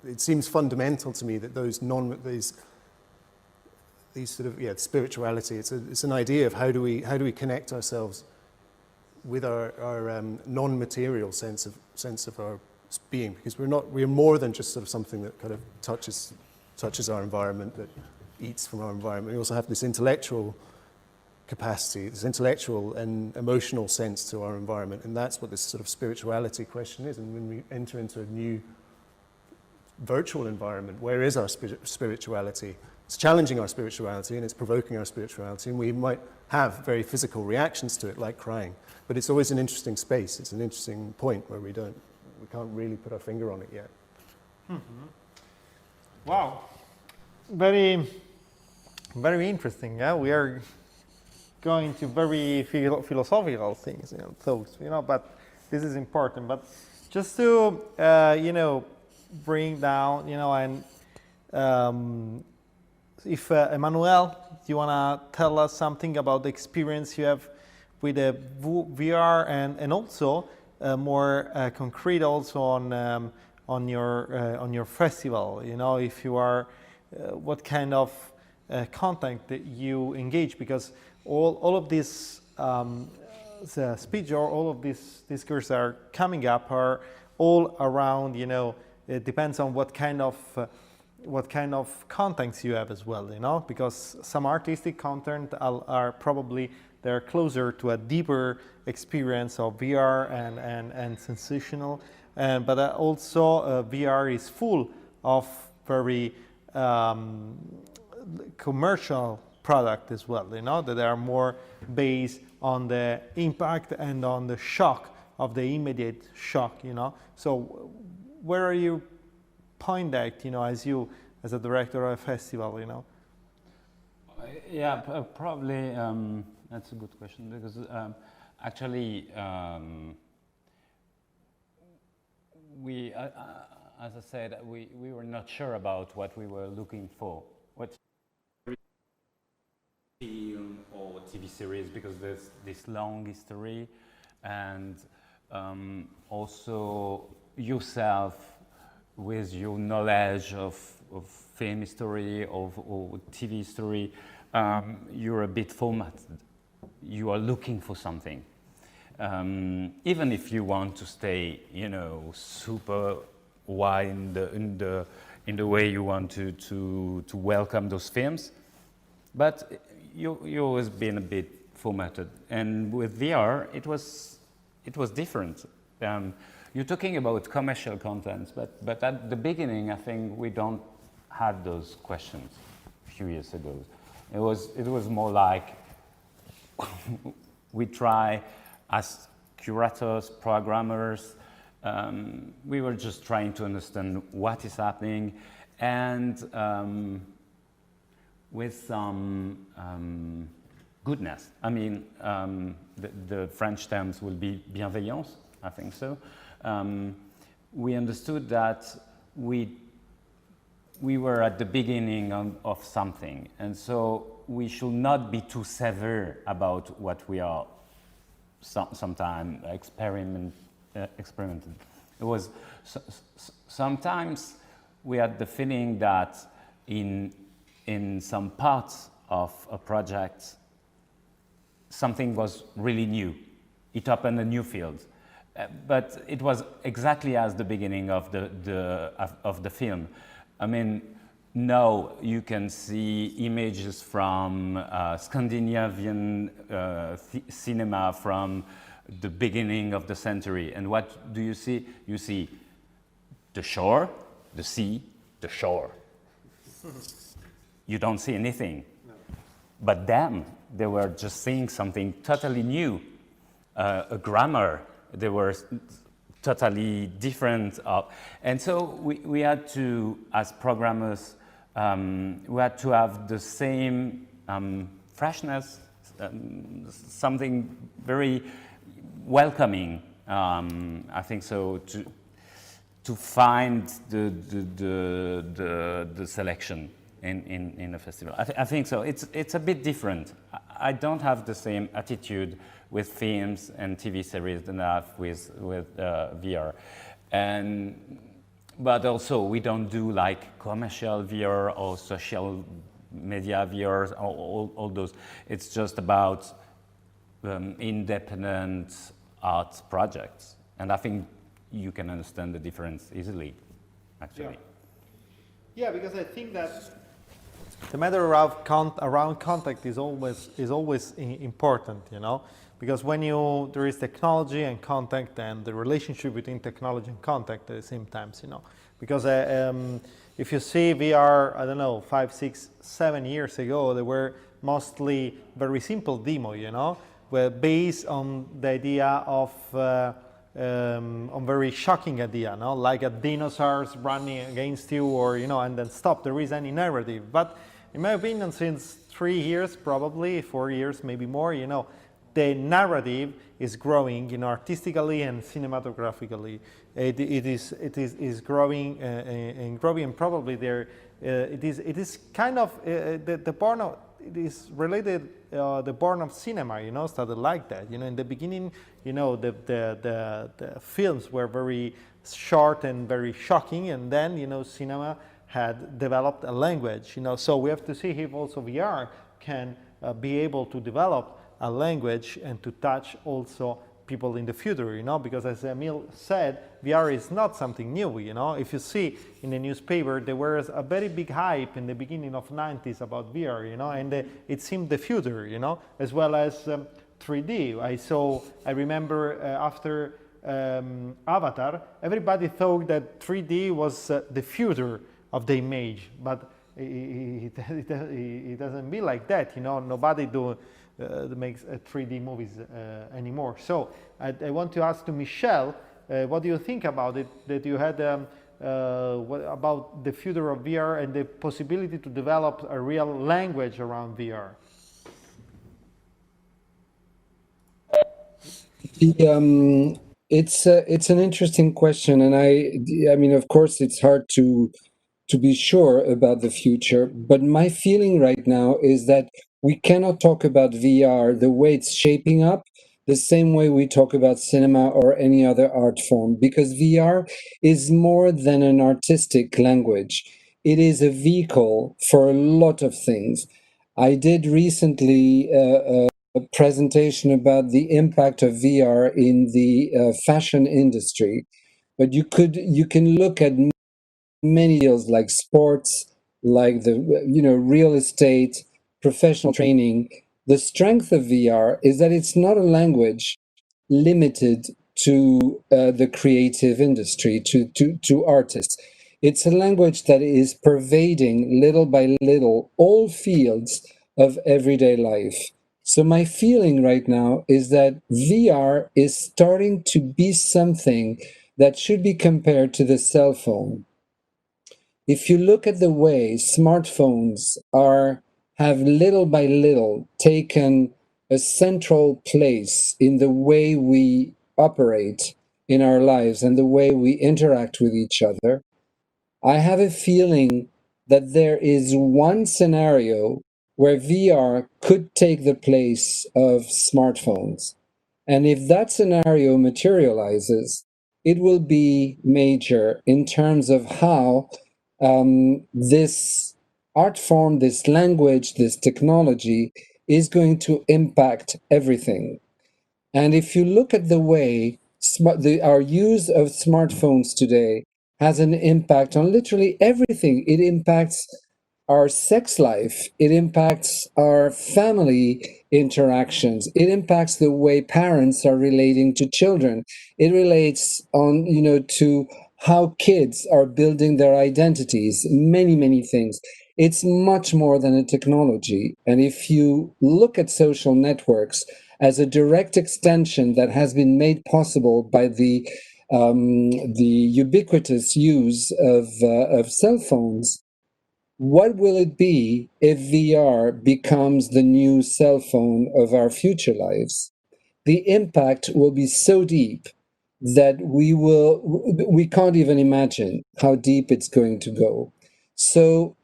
it seems fundamental to me that these sort of spirituality. It's an idea of how do we connect ourselves with our non-material sense of our being, because we're more than just sort of something that kind of touches our environment, that eats from our environment. We also have this intellectual capacity, this intellectual and emotional sense to our environment, and that's what this sort of spirituality question is. And when we enter into a new virtual environment, where is our spirituality? It's challenging our spirituality and it's provoking our spirituality, and we might have very physical reactions to it, like crying. But it's always an interesting space. It's an interesting point where we can't really put our finger on it yet. Mm-hmm. Wow, very, very interesting. Yeah, we are going to very philosophical things, thoughts, but this is important. But just to, bring down, and if Emmanuelle, do you want to tell us something about the experience you have with the VR and also more concrete also on your festival? If you are, what kind of content that you engage, because all of this speech or all of these discourses are coming up are all around, it depends on what kind of contents you have as well, because some artistic content are probably they're closer to a deeper experience of VR and sensational, but also VR is full of very commercial product as well, that are more based on the impact and on the shock of the immediate shock, So where are you point at, as a director of a festival, Yeah, probably that's a good question, because actually we, as I said, we were not sure about what we were looking for, what film or TV series, because there's this long history, and also yourself with your knowledge of film history, or TV history, you're a bit formatted. You are looking for something. Even if you want to stay, you know, super wide in the way you want to welcome those films, but you always been a bit formatted. And with VR, it was different. You're talking about commercial contents, but at the beginning, I think we don't had those questions a few years ago. It was more like we try as curators, programmers, we were just trying to understand what is happening, and with some goodness. I mean, the French terms will be bienveillance, I think so. We understood that we were at the beginning of something, and so we should not be too severe about what we are sometimes experimented. It was sometimes we had the feeling that in some parts of a project something was really new. It opened a new field, but it was exactly as the beginning of the film. I mean, now you can see images from Scandinavian cinema from the beginning of the century. And what do you see? You see the shore, the sea, the shore. You don't see anything. No. But then they were just seeing something totally new, a grammar. They were totally different. And so we had to, as programmers, we had to have the same freshness, something very welcoming, I think so, to find the selection in a festival. I think so. It's a bit different. I don't have the same attitude with films and TV series than I have with VR. But also we don't do like commercial VR or social media VR, all those. It's just about independent art projects. And I think you can understand the difference easily, actually. Yeah, because I think that the matter around contact is always important, you know, because when there is technology and contact, and the relationship between technology and contact at the same time, you know, because if you see VR, I don't know, 5, 6, 7 years ago, they were mostly very simple demo, you know, were based on the idea of on very shocking idea, no? Like a dinosaurs running against you, or you know, and then stop. There is any narrative, but in my opinion, since 3 years, probably 4 years, maybe more, you know, the narrative is growing, you know, artistically and cinematographically. It is growing and growing, and probably there it is kind of the born of. It is related, the born of cinema, you know, started like that. You know, in the beginning, you know, the films were very short and very shocking, and then, you know, cinema had developed a language, you know. So we have to see if also VR can be able to develop a language and to touch also people in the future, you know, because as Emile said, VR is not something new, you know. If you see in the newspaper, there was a very big hype in the beginning of 90s about VR, you know, and it seemed the future, you know, as well as 3D. I remember after Avatar, everybody thought that 3D was the future of the image, but it doesn't be like that, you know. Nobody makes 3D movies anymore. So I want to ask to Michel, what do you think about it, that you had about the future of VR and the possibility to develop a real language around VR? It's an interesting question, and I mean, of course, it's hard to be sure about the future, but my feeling right now is that we cannot talk about VR the way it's shaping up the same way we talk about cinema or any other art form, because VR is more than an artistic language. It is a vehicle for a lot of things. I did recently a presentation about the impact of VR in the fashion industry, but you can look at many fields like sports, like the real estate, professional training. The strength of VR is that it's not a language limited to the creative industry, to artists. It's a language that is pervading little by little all fields of everyday life. So my feeling right now is that VR is starting to be something that should be compared to the cell phone. If you look at the way smartphones have little by little taken a central place in the way we operate in our lives and the way we interact with each other, I have a feeling that there is one scenario where VR could take the place of smartphones. And if that scenario materializes, it will be major in terms of how this art form, this language, this technology is going to impact everything. And if you look at the way our use of smartphones today has an impact on literally everything. It impacts our sex life. It impacts our family interactions. It impacts the way parents are relating to children. It relates on, to how kids are building their identities, many, many things. It's much more than a technology. And if you look at social networks as a direct extension that has been made possible by the ubiquitous use of cell phones, what will it be if VR becomes the new cell phone of our future lives? The impact will be so deep that we can't even imagine how deep it's going to go. So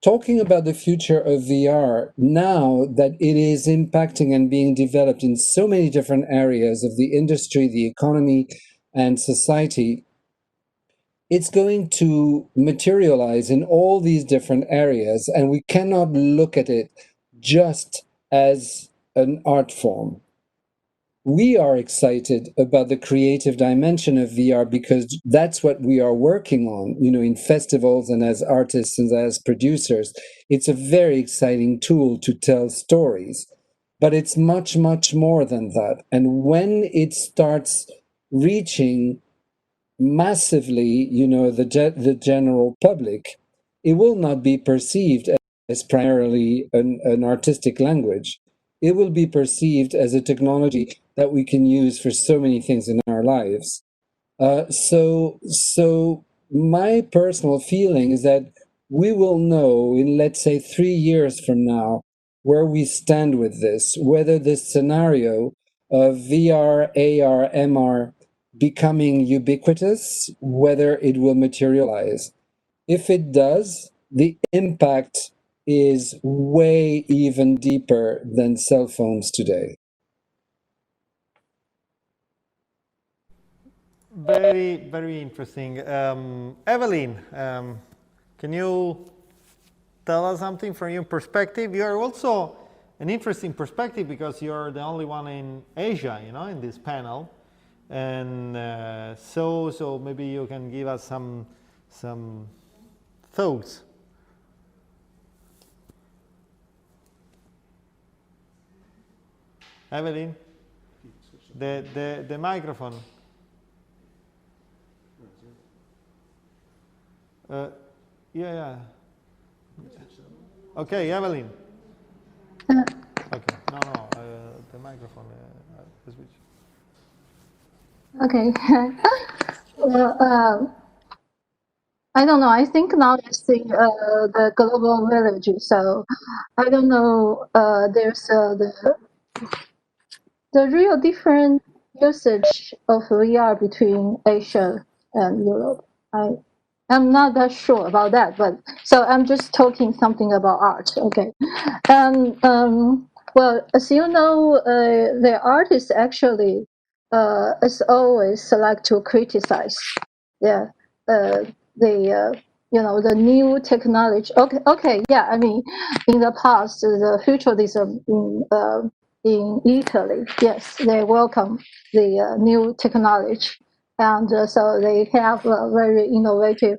talking about the future of VR, now that it is impacting and being developed in so many different areas of the industry, the economy, and society, it's going to materialize in all these different areas, and we cannot look at it just as an art form. We are excited about the creative dimension of VR because that's what we are working on, in festivals and as artists and as producers. It's a very exciting tool to tell stories, but it's much, much more than that. And when it starts reaching massively, the general public, it will not be perceived as primarily an artistic language. It will be perceived as a technology that we can use for so many things in our lives. So my personal feeling is that we will know in, let's say, 3 years from now, where we stand with this, whether this scenario of VR, AR, MR becoming ubiquitous, whether it will materialize. If it does, the impact is way even deeper than cell phones today. Very, very interesting. Evelyn, can you tell us something from your perspective? You are also an interesting perspective because you're the only one in Asia, in this panel. And so maybe you can give us some thoughts. Evelyn, the microphone. Yeah. Okay, Evelyn. Okay, no, the microphone. Switch. Okay. Well, I don't know. I think now it's the global village. So I don't know. There's the real different usage of VR between Asia and Europe. I'm not that sure about that, but so I'm just talking something about art. Okay, and Well, as you know, the artist actually is always like to criticize. Yeah, the the new technology. Okay, yeah. I mean, in the past, the futurism in Italy, yes, they welcome the new technology, and so they have very innovative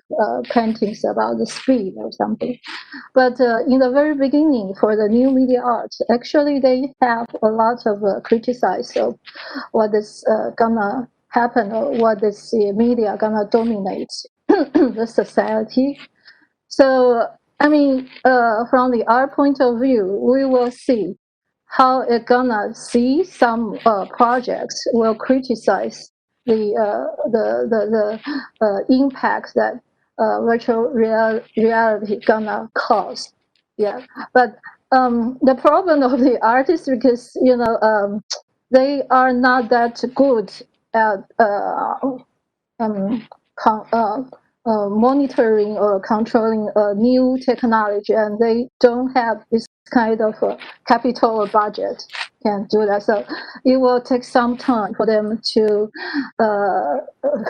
paintings about the speed or something. But in the very beginning, for the new media art, actually they have a lot of criticize of what is gonna happen or what is the media gonna dominate the society. So I mean, from the art point of view, we will see how it gonna see some projects will criticize the impact that virtual reality gonna cause. Yeah, but the problem of the artists, because they are not that good at con- uh, monitoring or controlling new technology, and they don't have this kind of capital or budget can do that. So it will take some time for them to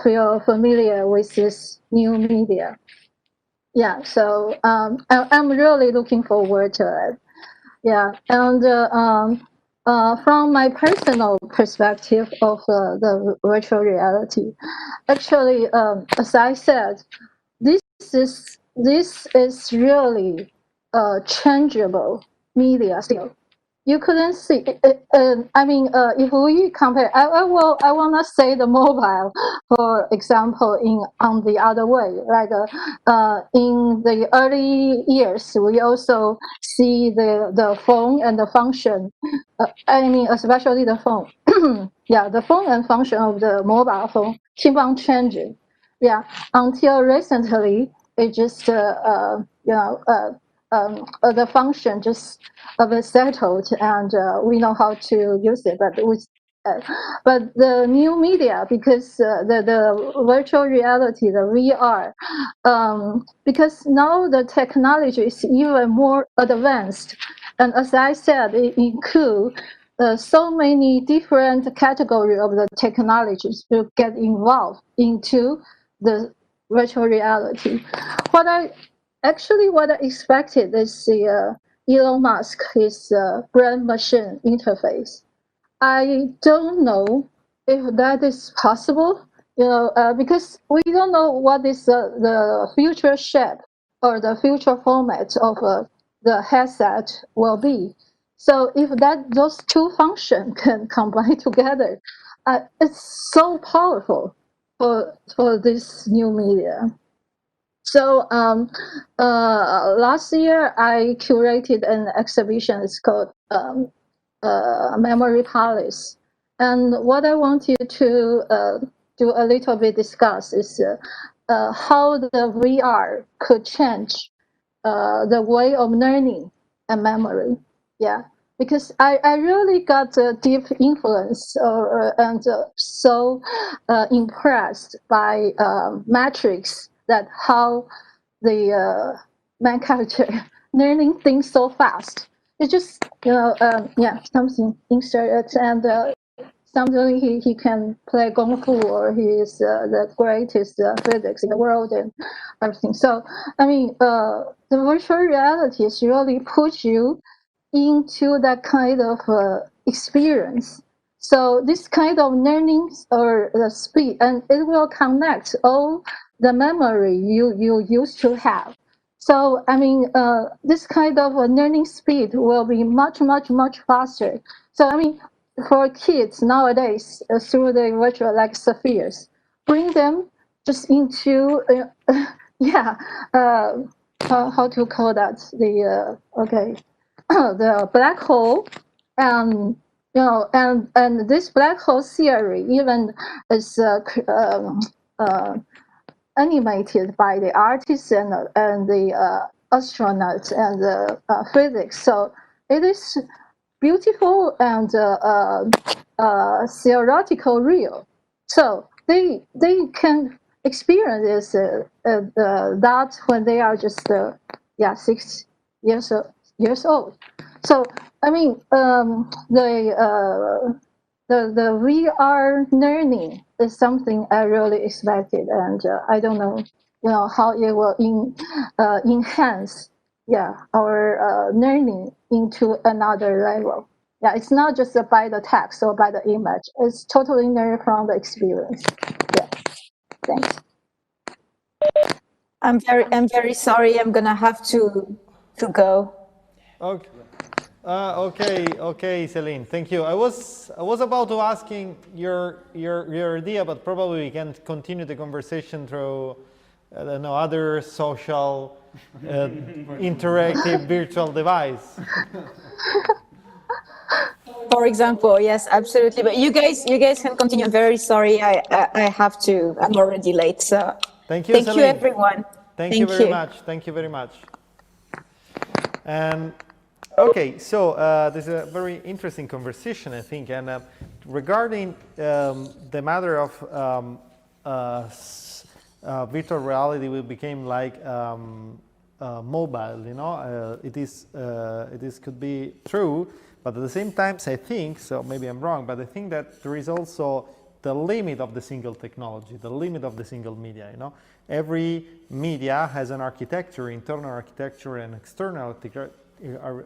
feel familiar with this new media. Yeah, so I'm really looking forward to it. Yeah, and from my personal perspective of the virtual reality, actually, as I said, this is really changeable media still. You couldn't see. I mean, if we compare, I wanna say the mobile, for example, on the other way. Like in the early years, we also see the phone and the function. I mean, especially the phone. Yeah, the phone and function of the mobile phone keep on changing. Yeah, until recently, it just the function just a bit settled, and we know how to use it. But the new media, because the virtual reality, the VR, because now the technology is even more advanced, and as I said, it includes so many different categories of the technologies to get involved into the virtual reality. What I expected is the Elon Musk, his brain machine interface. I don't know if that is possible, because we don't know what is the future shape or the future format of the headset will be. So if those two functions can combine together, it's so powerful for this new media. So last year I curated an exhibition. It's called Memory Palace. And what I want you to do a little bit discuss is how the VR could change the way of learning and memory. Yeah, because I really got a deep influence and so impressed by Matrix, that how the main character learning things so fast. It's just something insert, and suddenly he can play kung fu, or he is the greatest physics in the world and everything. So I mean, the virtual reality is really push you into that kind of experience. So this kind of learning or the speed, and it will connect all the memory you used to have. So I mean, this kind of learning speed will be much faster. So I mean, for kids nowadays, through the virtual like spheres, bring them just into how to call that, the the black hole, and and this black hole theory even is animated by the artists and the astronauts and the physics. So it is beautiful and theoretical real. So they can experience that when they are just 6 years old, years old. So I mean, the VR learning is something I really expected, and I don't know, how it will enhance, our learning into another level. Yeah, it's not just by the text or by the image. It's totally learned from the experience. Yeah, thanks. I'm very sorry. I'm gonna have to go. Okay. Okay, Celine. Thank you. I was about to asking your idea, but probably we can continue the conversation through I don't know, other social interactive virtual device. For example, yes, absolutely. But you guys can continue. I'm very sorry. I have to. I'm already late. So thank you, thank Celine. you, everyone. Thank you very much. Thank you very much. And okay, so this is a very interesting conversation, I think. And regarding the matter of virtual reality, will become like mobile. It could be true, but at the same time, I think, so maybe I'm wrong, but I think that there is also the limit of the single technology, the limit of the single media. Every media has an architecture, internal architecture and external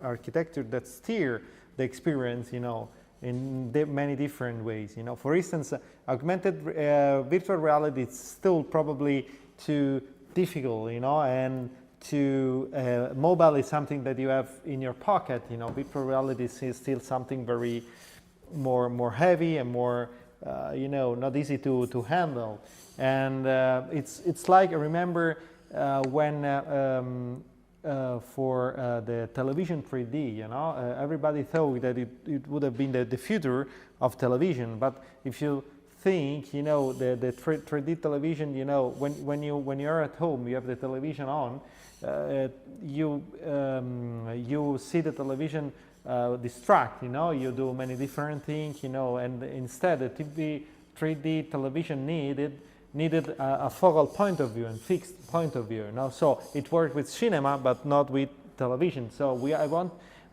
architecture that steer the experience, in many different ways. For instance, augmented virtual reality is still probably too difficult, and mobile is something that you have in your pocket. Virtual reality is still something very more heavy and more not easy to handle. And it's like, I remember when for the television 3D, everybody thought that it would have been the future of television. But if you think, the 3D television, when you're at home, you have the television on, you see the television distract, you do many different things, and instead the 3D television needed a focal point of view and fixed point of view. So it worked with cinema, but not with television. So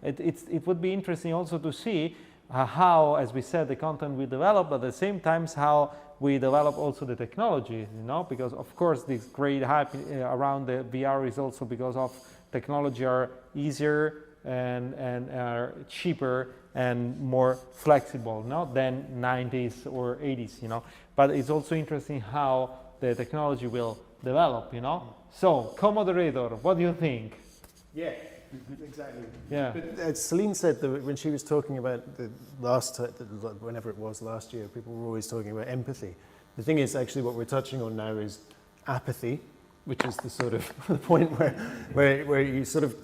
it would be interesting also to see how, as we said, the content will develop, but at the same time how we develop also the technology. Because of course this great hype around the VR is also because of technology are easier and are cheaper and more flexible, than 90s or 80s, But it's also interesting how the technology will develop, So, co-moderator, what do you think? Yeah, exactly. Yeah. But as Celine said, when she was talking about whenever it was last year, people were always talking about empathy. The thing is, actually, what we're touching on now is apathy, which is the sort of the point where you sort of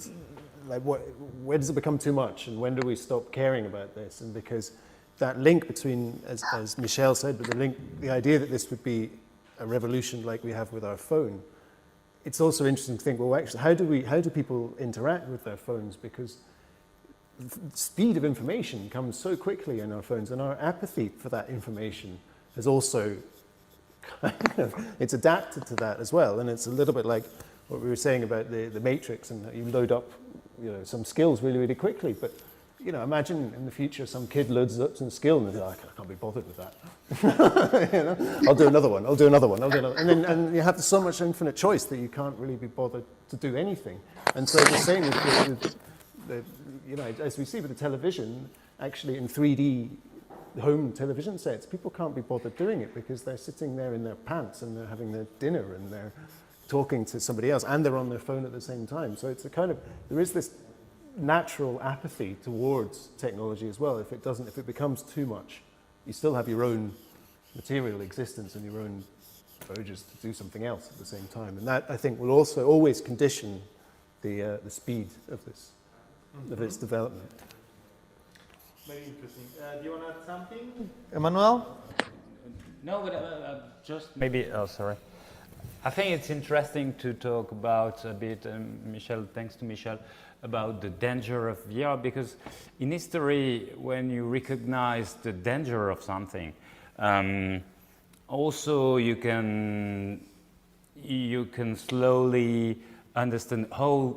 like, where does it become too much, and when do we stop caring about this? And because that link between, as Michel said, but the idea that this would be a revolution like we have with our phone, it's also interesting to think, well, actually, how do people interact with their phones? Because the speed of information comes so quickly in our phones, and our apathy for that information has also it's adapted to that as well. And it's a little bit like what we were saying about the matrix, and that you load up some skills really, really quickly. But imagine in the future some kid loads up some skill and they're like, I can't be bothered with that. I'll do another one. And you have so much infinite choice that you can't really be bothered to do anything. And so the same with as we see with the television, actually in 3D home television sets, people can't be bothered doing it because they're sitting there in their pants and they're having their dinner and they're talking to somebody else and they're on their phone at the same time. So it's there is this natural apathy towards technology as well. If it becomes too much, you still have your own material existence and your own urges to do something else at the same time. And that, I think, will also always condition the speed of its development. Very interesting. Do you want to add something, Emmanuelle? No, but just maybe. Oh, sorry. I think it's interesting to talk about a bit, Michel. Thanks to Michel, about the danger of VR, because in history, when you recognize the danger of something, also you can slowly understand how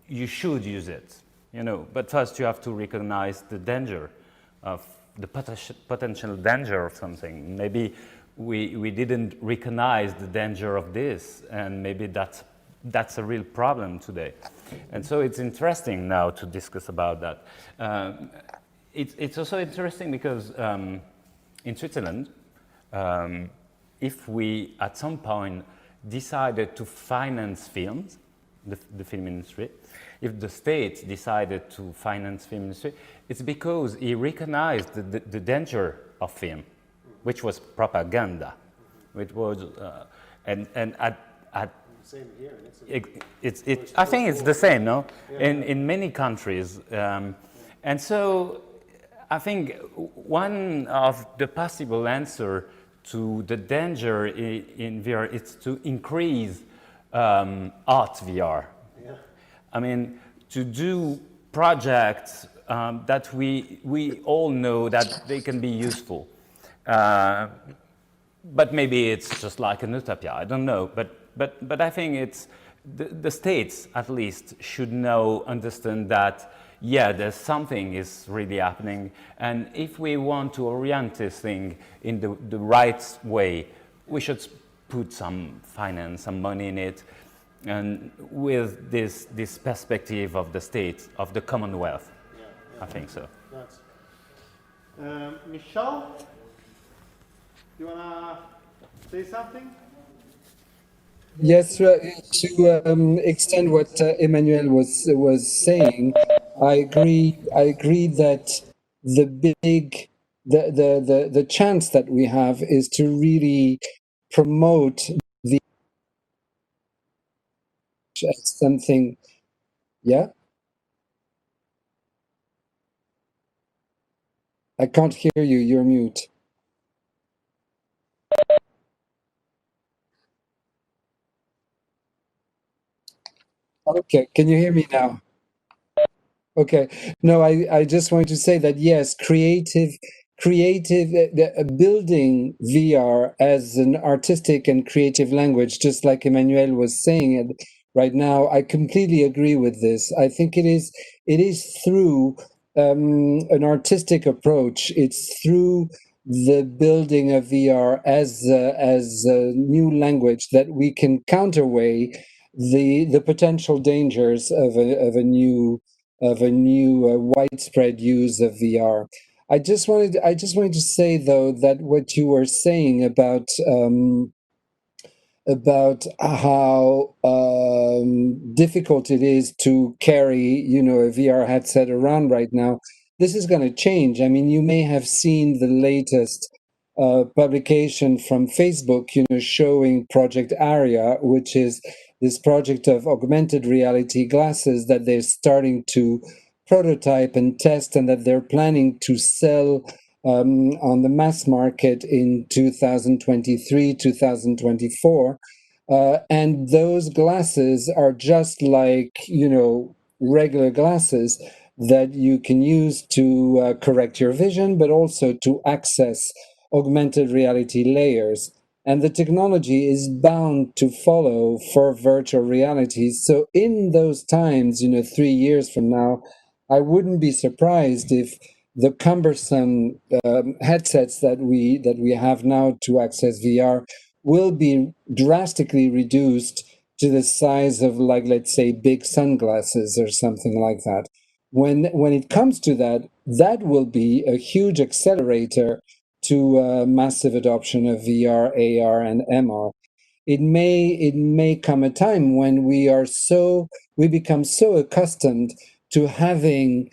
you should use it. you know. But first you have to recognize the danger of the potential danger of something. Maybe we didn't recognize the danger of this, and maybe that's a real problem today. And so it's interesting now to discuss about that. It's also interesting because in Switzerland, if we at some point decided to finance films, the film industry, if the state decided to finance film industry, it's because he recognized the danger of film, which was propaganda, which was, and at Same here. I think it's the same, no? Yeah. In many countries. And so I think one of the possible answer to the danger in VR is to increase art VR. Yeah. I mean, to do projects that we all know that they can be useful. But maybe it's just like an utopia, I don't know. But I think it's the states at least should understand that, yeah, there's something is really happening, and if we want to orient this thing in the right way, we should put some finance, some money in it, and with this perspective of the state, of the Commonwealth. Yeah. I think so. Michel, you wanna say something? Yes, to extend what Emmanuelle was saying, I agree that the chance that we have is to really promote the something. Yeah, I can't hear you. You're mute. Okay, can you hear me now? Okay, no, I just wanted to say that yes, creative, building VR as an artistic and creative language, just like Emmanuelle was saying it right now, I completely agree with this. I think it is through an artistic approach. It's through the building of VR as a new language that we can counterweigh the potential dangers of a new widespread use of VR. I just wanted to say though that what you were saying about how difficult it is to carry, a VR headset around right now. This is going to change. I mean, you may have seen the latest publication from Facebook, showing Project Aria, which is this project of augmented reality glasses that they're starting to prototype and test, and that they're planning to sell on the mass market in 2023, 2024. And those glasses are just like, regular glasses that you can use to correct your vision, but also to access augmented reality layers. And the technology is bound to follow for virtual reality. So in those times, 3 years from now, I wouldn't be surprised if the cumbersome headsets that we have now to access VR will be drastically reduced to the size of, like, let's say, big sunglasses or something like that. When it comes to that, that will be a huge accelerator to massive adoption of VR, AR, and MR. It may come a time when we become so accustomed to having,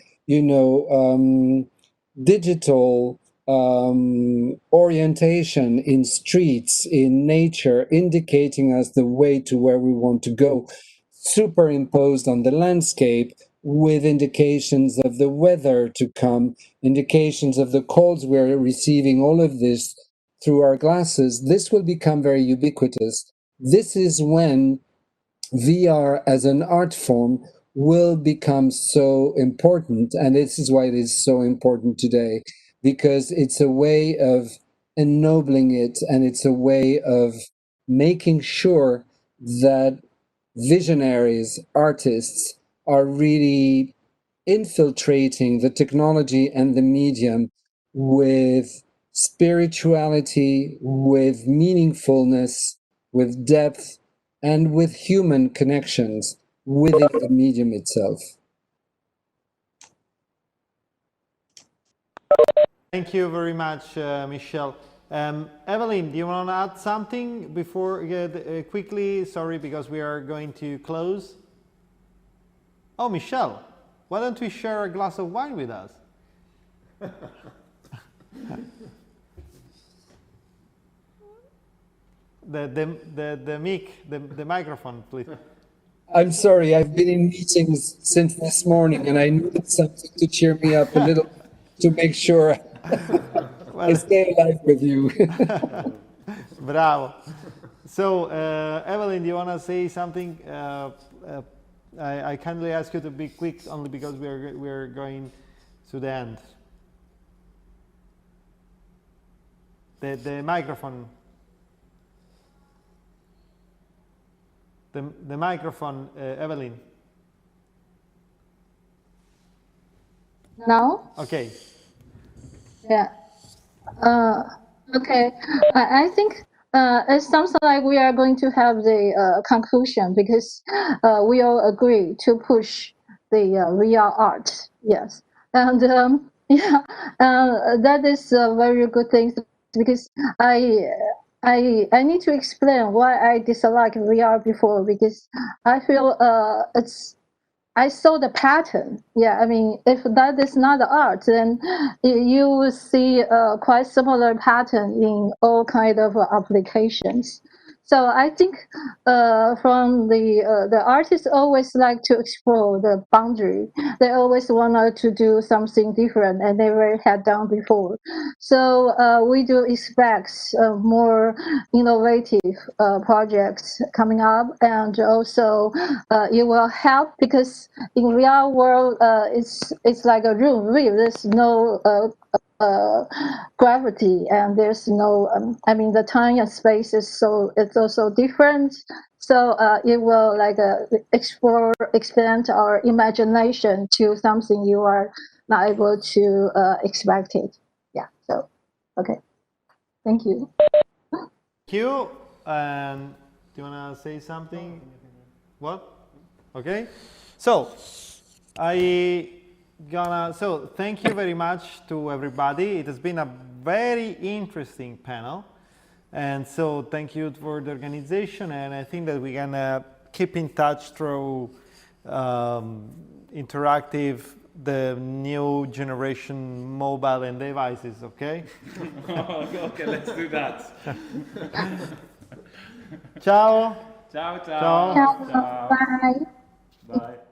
digital orientation in streets, in nature, indicating us the way to where we want to go, superimposed on the landscape with indications of the weather to come, indications of the colds we're receiving, all of this through our glasses. This will become very ubiquitous. This is when VR as an art form will become so important, and this is why it is so important today, because it's a way of ennobling it, and it's a way of making sure that visionaries, artists, are really infiltrating the technology and the medium with spirituality, with meaningfulness, with depth, and with human connections within the medium itself. Thank you very much, Michel. Evelyn, do you want to add something before quickly? Sorry, because we are going to close. Oh, Michel, why don't we share a glass of wine with us? the microphone, please. I'm sorry, I've been in meetings since this morning and I needed something to cheer me up a little to make sure I stay alive with you. Bravo. So, Evelyn, do you want to say something? I kindly ask you to be quick only because we're going to the end. The microphone. The microphone, Evelyn. Now? Okay. Yeah. Okay. I think it sounds like we are going to have the conclusion because we all agree to push the VR art. Yes. And yeah, that is a very good thing because I need to explain why I dislike VR before because I feel I saw the pattern. Yeah, I mean, if that is not art, then you will see quite similar pattern in all kind of applications. So I think from the artists always like to explore the boundary. They always wanted to do something different and never had done before. So we do expect more innovative projects coming up, and also it will help because in real world it's like a room. There's no gravity and there's no I mean the time and space is it's also different, so it will like expand our imagination to something you are not able to expect it. Yeah, so okay, thank you. Thank you. And do you want to say something? What? Okay. So so thank you very much to everybody. It has been a very interesting panel. And so thank you for the organization. And I think that we can keep in touch through interactive, the new generation mobile and devices, okay? Okay, let's do that. Ciao. Ciao, ciao. Ciao. Ciao. Bye. Bye.